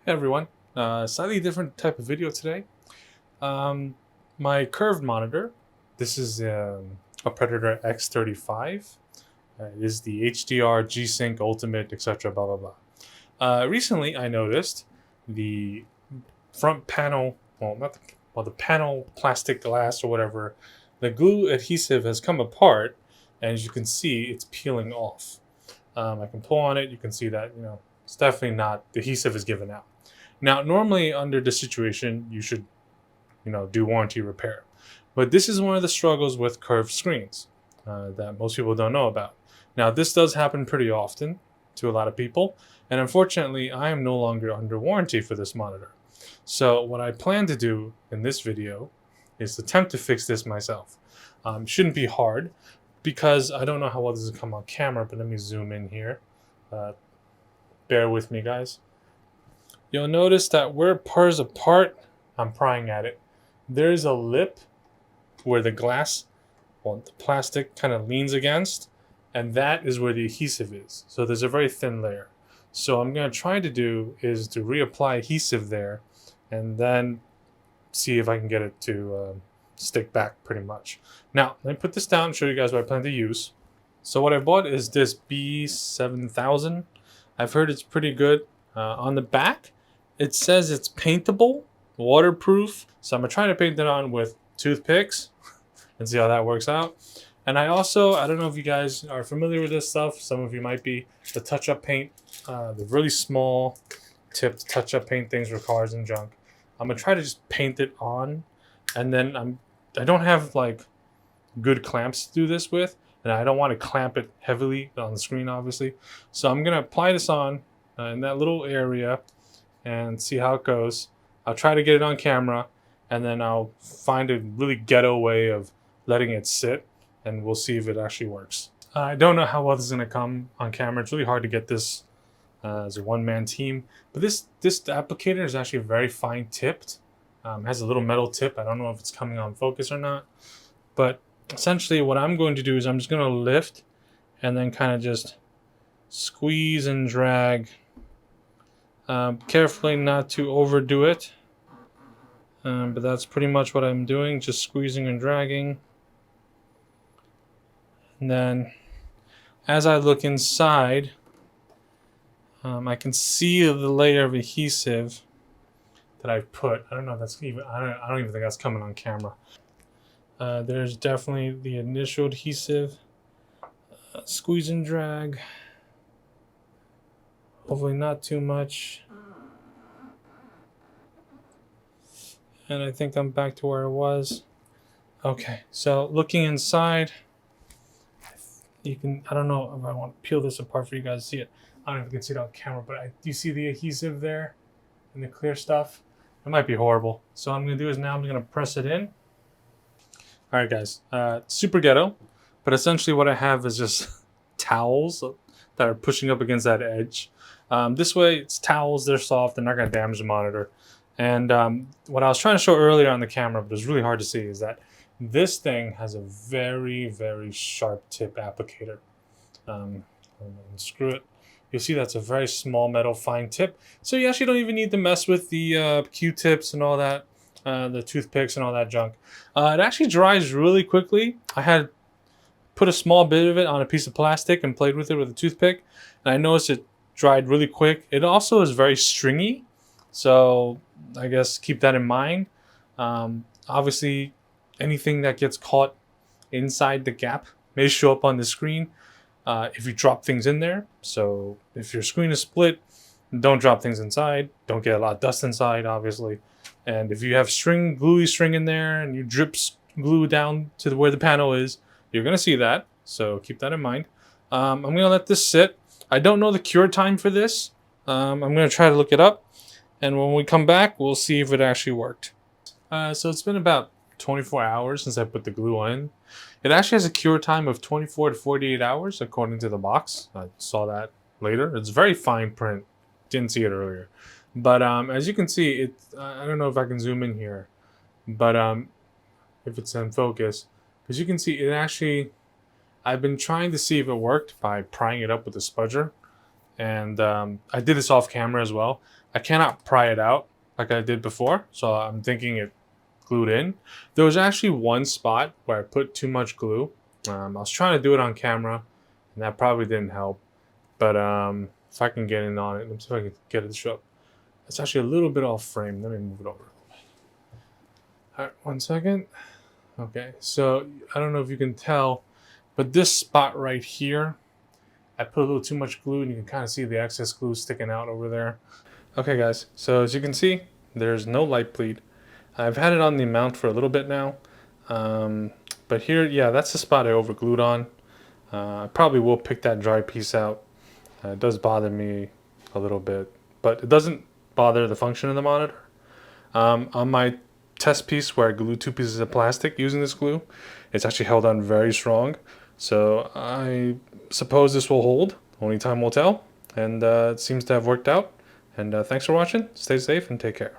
Hey everyone, slightly different type of video today. Um, my curved monitor, this is a Predator X35. It is the HDR, Gsync, Ultimate, etc. Blah blah blah. Recently, I noticed the front panel, well, not the, well, the panel plastic glass or whatever, the glue adhesive has come apart, and as you can see, it's peeling off. I can pull on it. You can see that it's definitely not the adhesive is given out. Now, normally under this situation, you should, do warranty repair. But this is one of the struggles with curved screens that most people don't know about. Now, this does happen pretty often to a lot of people, and unfortunately, I am no longer under warranty for this monitor. So what I plan to do in this video is attempt to fix this myself. Shouldn't be hard because I don't know how well this will come on camera, but let me zoom in here. Bear with me, guys. You'll notice that where it pars apart, I'm prying at it. There's a lip where the glass, well, the plastic kind of leans against, and that is where the adhesive is. So there's a very thin layer. So I'm going to try to do is to reapply adhesive there, and then see if I can get it to stick back pretty much. Now, let me put this down and show you guys what I plan to use. So what I bought is this B7000. I've heard it's pretty good. On the back, it says it's paintable, waterproof. So I'm going to try to paint it on with toothpicks and see how that works out. And I don't know if you guys are familiar with this stuff. Some of you might be. The touch-up paint, the really small tipped touch-up paint things for cars and junk. I'm going to try to just paint it on. And then I don't have like good clamps to do this with. And I don't want to clamp it heavily on the screen, obviously. So I'm going to apply this on in that little area and see how it goes. I'll try to get it on camera, and then I'll find a really ghetto way of letting it sit, and we'll see if it actually works. I don't know how well this is going to come on camera. It's really hard to get this as a one-man team. But this applicator is actually very fine tipped. Has a little metal tip. I don't know if it's coming on focus or not. But essentially what I'm going to do is I'm just going to lift and then kind of just squeeze and drag. Carefully not to overdo it. But that's pretty much what I'm doing, just squeezing and dragging. And then as I look inside, I can see the layer of adhesive that I've put. I don't know if that's even, I don't even think that's coming on camera. There's definitely the initial adhesive. Squeeze and drag. Hopefully not too much. And I think I'm back to where I was. Okay, so looking inside, I don't know if I want to peel this apart for you guys to see it. I don't know if you can see it on camera, but do you see the adhesive there and the clear stuff? It might be horrible. So what I'm going to do is now I'm going to press it in. All right, guys, super ghetto, but essentially what I have is just towels that are pushing up against that edge. This way, it's towels, they're soft, they're not going to damage the monitor. And what I was trying to show earlier on the camera, but it was really hard to see, is that this thing has a very, very sharp tip applicator. Screw it. You'll see that's a very small metal fine tip. So you actually don't even need to mess with the Q-tips and all that, the toothpicks and all that junk. It actually dries really quickly. I had put a small bit of it on a piece of plastic and played with it with a toothpick, and I noticed it dried really quick. It also is very stringy, so I guess keep that in mind. Obviously, anything that gets caught inside the gap may show up on the screen if you drop things in there. So if your screen is split, don't drop things inside. Don't get a lot of dust inside, obviously. And if you have gluey string in there and you drip glue down to where the panel is, you're going to see that. So keep that in mind. I'm going to let this sit. I don't know the cure time for this. I'm going to try to look it up. And when we come back, we'll see if it actually worked. So it's been about 24 hours since I put the glue on. It actually has a cure time of 24 to 48 hours, according to the box. I saw that later. It's very fine print. Didn't see it earlier. But as you can see, I don't know if I can zoom in here, but if it's in focus. As you can see, it actually, I've been trying to see if it worked by prying it up with a spudger. And I did this off camera as well. I cannot pry it out like I did before, so I'm thinking it glued in. There was actually one spot where I put too much glue. I was trying to do it on camera, and that probably didn't help. But if I can get in on it, let me see if I can get it to show up. It's actually a little bit off frame. Let me move it over. All right, 1 second. Okay, so I don't know if you can tell, but this spot right here, I put a little too much glue, and you can kind of see the excess glue sticking out over there. Okay, guys, so as you can see, there's no light bleed. I've had it on the mount for a little bit now, but here, yeah, that's the spot I overglued on. I probably will pick that dry piece out. It does bother me a little bit, but it doesn't bother the function of the monitor. On my test piece where I glued 2 pieces of plastic using this glue, it's actually held on very strong. So I suppose this will hold. Only time will tell. And it seems to have worked out. And thanks for watching. Stay safe and take care.